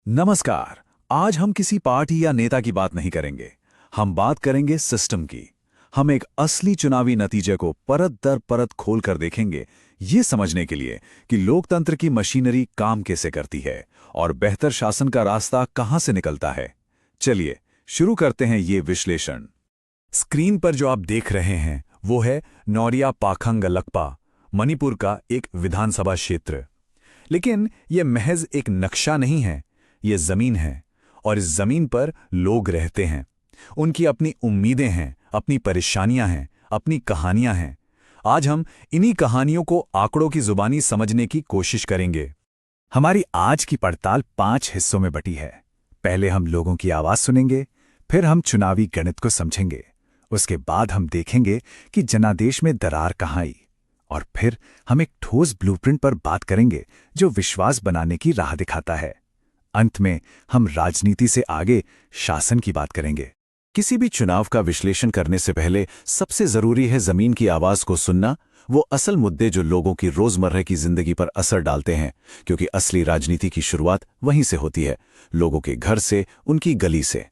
नमस्कार। आज हम किसी पार्टी या नेता की बात नहीं करेंगे। हम बात करेंगे सिस्टम की। हम एक असली चुनावी नतीजे को परत दर परत खोल कर देखेंगे, ये समझने के लिए कि लोकतंत्र की मशीनरी काम कैसे करती है और बेहतर शासन का रास्ता कहां से निकलता है। चलिए शुरू करते हैं ये विश्लेषण। स्क्रीन पर जो आप देख रहे हैं वो है नौरिया पाखंग लकपा, मणिपुर का एक विधानसभा क्षेत्र। लेकिन यह महज एक नक्शा नहीं है, ये जमीन है और इस जमीन पर लोग रहते हैं। उनकी अपनी उम्मीदें हैं, अपनी परेशानियां हैं, अपनी कहानियां हैं। आज हम इन्हीं कहानियों को आंकड़ों की जुबानी समझने की कोशिश करेंगे। हमारी आज की पड़ताल 5 हिस्सों में बटी है। पहले हम लोगों की आवाज सुनेंगे, फिर हम चुनावी गणित को समझेंगे, उसके बाद हम देखेंगे कि जनादेश में दरार कहाँ आई, और फिर हम एक ठोस ब्लूप्रिंट पर बात करेंगे जो विश्वास बनाने की राह दिखाता है। अंत में हम राजनीति से आगे शासन की बात करेंगे। किसी भी चुनाव का विश्लेषण करने से पहले सबसे जरूरी है जमीन की आवाज को सुनना, वो असल मुद्दे जो लोगों की रोजमर्रा की जिंदगी पर असर डालते हैं, क्योंकि असली राजनीति की शुरुआत वहीं से होती है, लोगों के घर से, उनकी गली से।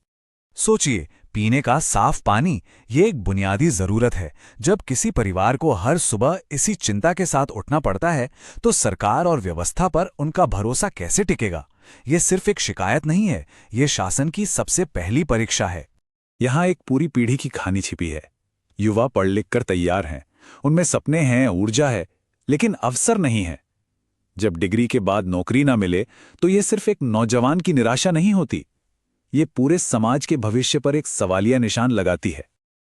सोचिए, पीने का साफ पानी ये एक बुनियादी जरूरत है। जब किसी परिवार को हर सुबह इसी चिंता के साथ उठना पड़ता है, तो सरकार और व्यवस्था पर उनका भरोसा कैसे टिकेगा? ये सिर्फ एक शिकायत नहीं है, ये शासन की सबसे पहली परीक्षा है। यहाँ एक पूरी पीढ़ी की कहानी छिपी है। युवा पढ़ लिख कर तैयार हैं, उनमें सपने हैं, ऊर्जा है, लेकिन अवसर नहीं है। जब डिग्री के बाद नौकरी ना मिले तो ये सिर्फ एक नौजवान की निराशा नहीं होती, ये पूरे समाज के भविष्य पर एक सवालिया निशान लगाती है।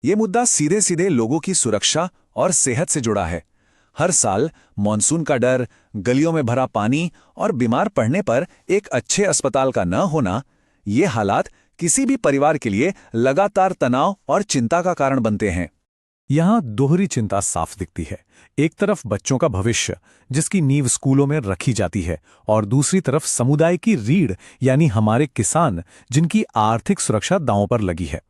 ये मुद्दा सीधे सीधे लोगों की सुरक्षा और सेहत से जुड़ा है। हर साल मॉनसून का डर, गलियों में भरा पानी और बीमार पड़ने पर एक अच्छे अस्पताल का न होना, ये हालात किसी भी परिवार के लिए लगातार तनाव और चिंता का कारण बनते हैं। यहाँ दोहरी चिंता साफ दिखती है। एक तरफ बच्चों का भविष्य, जिसकी नींव स्कूलों में रखी जाती है, और दूसरी तरफ समुदाय की रीढ़ यानी हमारे किसान, जिनकी आर्थिक सुरक्षा दांव पर लगी है।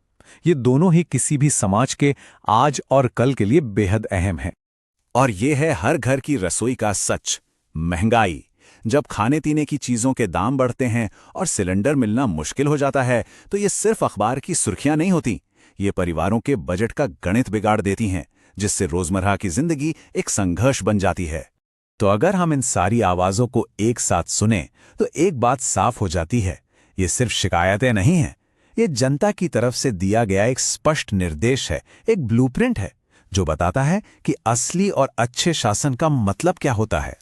ये दोनों ही किसी भी समाज के आज और कल के लिए बेहद अहम हैं। और ये है हर घर की रसोई का सच, महंगाई। जब खाने पीने की चीजों के दाम बढ़ते हैं और सिलेंडर मिलना मुश्किल हो जाता है, तो ये सिर्फ अखबार की सुर्खियां नहीं होती, ये परिवारों के बजट का गणित बिगाड़ देती हैं, जिससे रोजमर्रा की जिंदगी एक संघर्ष बन जाती है। तो अगर हम इन सारी आवाजों को एक साथ सुने तो एक बात साफ हो जाती है, ये सिर्फ शिकायतें नहीं हैं, ये जनता की तरफ से दिया गया एक स्पष्ट निर्देश है, एक ब्लूप्रिंट है, जो बताता है कि असली और अच्छे शासन का मतलब क्या होता है।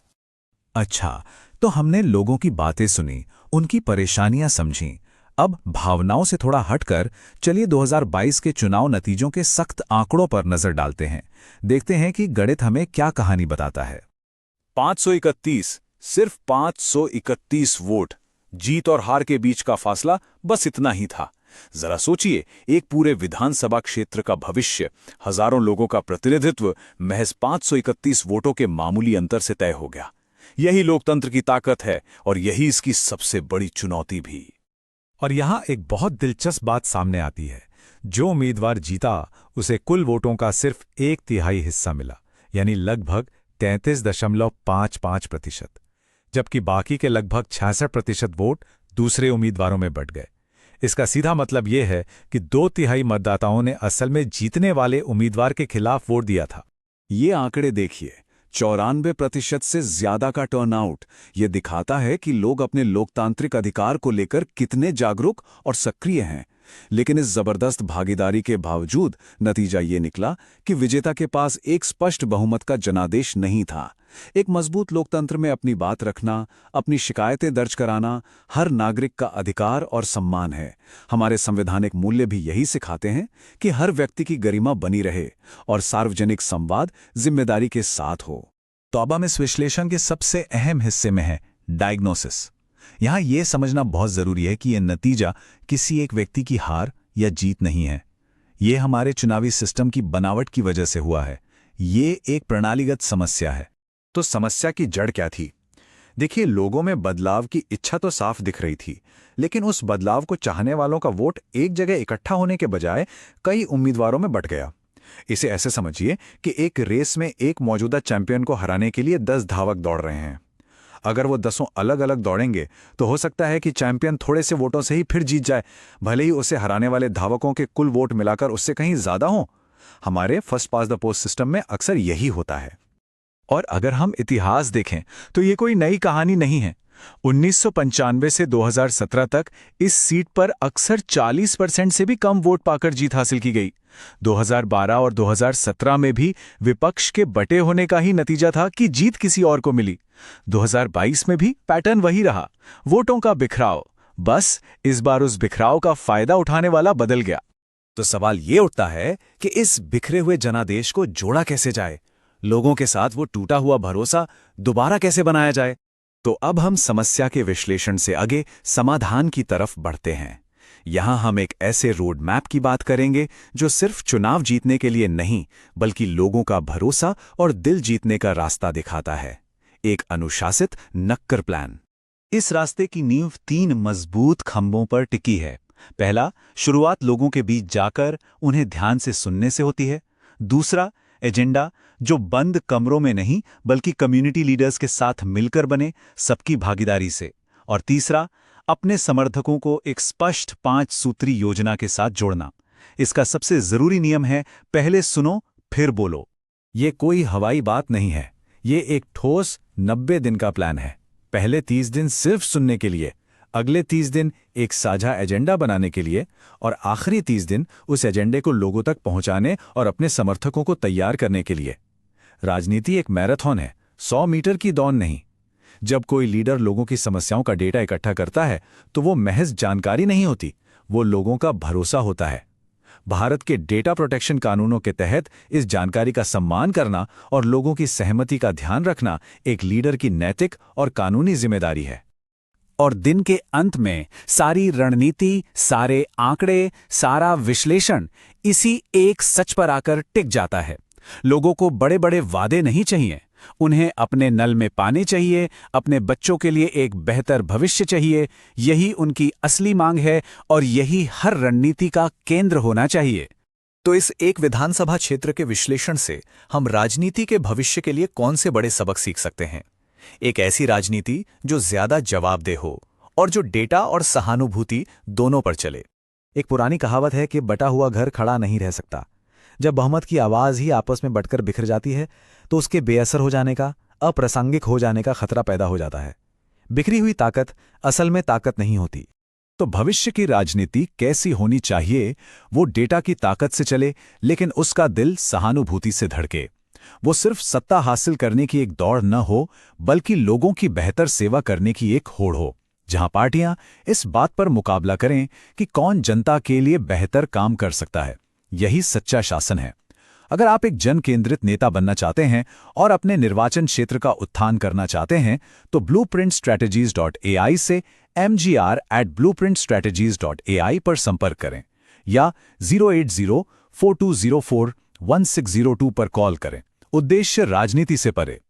अच्छा, तो हमने लोगों की बातें सुनी, उनकी परेशानियां समझी। अब भावनाओं से थोड़ा हटकर चलिए 2022 के चुनाव नतीजों के सख्त आंकड़ों पर नजर डालते हैं। देखते हैं कि गणित हमें क्या कहानी बताता है। 531, सिर्फ 531 वोट। जीत और हार के बीच का फासला बस इतना ही था। जरा सोचिए, एक पूरे विधानसभा क्षेत्र का भविष्य, हजारों लोगों का प्रतिनिधित्व महज 531 वोटों के मामूली अंतर से तय हो गया। यही लोकतंत्र की ताकत है और यही इसकी सबसे बड़ी चुनौती भी। और यहां एक बहुत दिलचस्प बात सामने आती है। जो उम्मीदवार जीता, उसे कुल वोटों का सिर्फ 1/3 हिस्सा मिला, यानी लगभग 33.55%, जबकि बाकी के लगभग 66% वोट दूसरे उम्मीदवारों में बंट गए। इसका सीधा मतलब यह है कि 2/3 मतदाताओं ने असल में जीतने वाले उम्मीदवार के खिलाफ वोट दिया था। ये आंकड़े देखिए, 94% से ज्यादा का टर्नआउट। ये दिखाता है कि लोग अपने लोकतांत्रिक अधिकार को लेकर कितने जागरूक और सक्रिय हैं। लेकिन इस जबरदस्त भागीदारी के बावजूद नतीजा ये निकला कि विजेता के पास एक स्पष्ट बहुमत का जनादेश नहीं था। एक मजबूत लोकतंत्र में अपनी बात रखना, अपनी शिकायतें दर्ज कराना हर नागरिक का अधिकार और सम्मान है। हमारे संवैधानिक मूल्य भी यही सिखाते हैं कि हर व्यक्ति की गरिमा बनी रहे और सार्वजनिक संवाद जिम्मेदारी के साथ हो। तो अब हम इस विश्लेषण के सबसे अहम हिस्से में है, डायग्नोसिस। यहां यह समझना बहुत जरूरी है कि यह नतीजा किसी एक व्यक्ति की हार या जीत नहीं है। यह हमारे चुनावी सिस्टम की बनावट की वजह से हुआ है। ये एक प्रणालीगत समस्या है। तो समस्या की जड़ क्या थी? देखिए, लोगों में बदलाव की इच्छा तो साफ दिख रही थी, लेकिन उस बदलाव को चाहने वालों का वोट एक जगह इकट्ठा होने के बजाय कई उम्मीदवारों में बंट गया। इसे ऐसे समझिए कि एक रेस में एक मौजूदा चैंपियन को हराने के लिए 10 धावक दौड़ रहे हैं। अगर वो 10 अलग अलग दौड़ेंगे तो हो सकता है कि चैंपियन थोड़े से वोटों से ही फिर जीत जाए, भले ही उसे हराने वाले धावकों के कुल वोट मिलाकर उससे कहीं ज्यादा हों। हमारे first pass the post system में अक्सर यही होता है। और अगर हम इतिहास देखें तो ये कोई नई कहानी नहीं है। 1995 से 2017 तक इस सीट पर अक्सर 40% से भी कम वोट पाकर जीत हासिल की गई। 2012 और 2017 में भी विपक्ष के बटे होने का ही नतीजा था कि जीत किसी और को मिली। 2022 में भी पैटर्न वही रहा, वोटों का बिखराव। बस इस बार उस बिखराव का फायदा उठाने वाला बदल गया। तो सवाल ये उठता है कि इस बिखरे हुए जनादेश को जोड़ा कैसे जाए, लोगों के साथ वो टूटा हुआ भरोसा दोबारा कैसे बनाया जाए। तो अब हम समस्या के विश्लेषण से आगे समाधान की तरफ बढ़ते हैं। यहां हम एक ऐसे रोड मैप की बात करेंगे जो सिर्फ चुनाव जीतने के लिए नहीं, बल्कि लोगों का भरोसा और दिल जीतने का रास्ता दिखाता है। एक अनुशासित नक्कर प्लान। इस रास्ते की नींव 3 मजबूत खंभों पर टिकी है। पहला, शुरुआत लोगों के बीच जाकर उन्हें ध्यान से सुनने से होती है। दूसरा, एजेंडा, जो बंद कमरों में नहीं बल्कि कम्युनिटी लीडर्स के साथ मिलकर बने, सबकी भागीदारी से। और तीसरा, अपने समर्थकों को एक स्पष्ट 5 सूत्री योजना के साथ जोड़ना। इसका सबसे जरूरी नियम है, पहले सुनो फिर बोलो। ये कोई हवाई बात नहीं है, ये एक ठोस 90 दिन का प्लान है। पहले 30 दिन सिर्फ सुनने के लिए, अगले 30 दिन एक साझा एजेंडा बनाने के लिए, और आखिरी 30 दिन उस एजेंडे को लोगों तक पहुंचाने और अपने समर्थकों को तैयार करने के लिए। राजनीति एक मैराथन है, 100 मीटर की दौड़ नहीं। जब कोई लीडर लोगों की समस्याओं का डेटा इकट्ठा करता है तो वो महज जानकारी नहीं होती, वो लोगों का भरोसा होता है। भारत के डेटा प्रोटेक्शन कानूनों के तहत इस जानकारी का सम्मान करना और लोगों की सहमति का ध्यान रखना एक लीडर की नैतिक और कानूनी जिम्मेदारी है। और दिन के अंत में सारी रणनीति, सारे आंकड़े, सारा विश्लेषण इसी एक सच पर आकर टिक जाता है। लोगों को बड़े बड़े वादे नहीं चाहिए, उन्हें अपने नल में पानी चाहिए, अपने बच्चों के लिए एक बेहतर भविष्य चाहिए। यही उनकी असली मांग है और यही हर रणनीति का केंद्र होना चाहिए। तो इस एक विधानसभा क्षेत्र के विश्लेषण से हम राजनीति के भविष्य के लिए कौन से बड़े सबक सीख सकते हैं? एक ऐसी राजनीति जो ज्यादा जवाबदेह हो और जो डेटा और सहानुभूति दोनों पर चले। एक पुरानी कहावत है कि बटा हुआ घर खड़ा नहीं रह सकता। जब बहुमत की आवाज ही आपस में बंटकर बिखर जाती है तो उसके बेअसर हो जाने का, अप्रासंगिक हो जाने का खतरा पैदा हो जाता है। बिखरी हुई ताकत असल में ताकत नहीं होती। तो भविष्य की राजनीति कैसी होनी चाहिए? वो डेटा की ताकत से चले, लेकिन उसका दिल सहानुभूति से धड़के। वो सिर्फ सत्ता हासिल करने की एक दौड़ न हो, बल्कि लोगों की बेहतर सेवा करने की एक होड़ हो, जहां पार्टियां इस बात पर मुकाबला करें कि कौन जनता के लिए बेहतर काम कर सकता है। यही सच्चा शासन है। अगर आप एक जन केंद्रित नेता बनना चाहते हैं और अपने निर्वाचन क्षेत्र का उत्थान करना चाहते हैं तो blueprintstrategies.ai से mgr@blueprintstrategies.ai पर संपर्क करें या 08042041602 पर कॉल करें। उद्देश्य राजनीति से परे।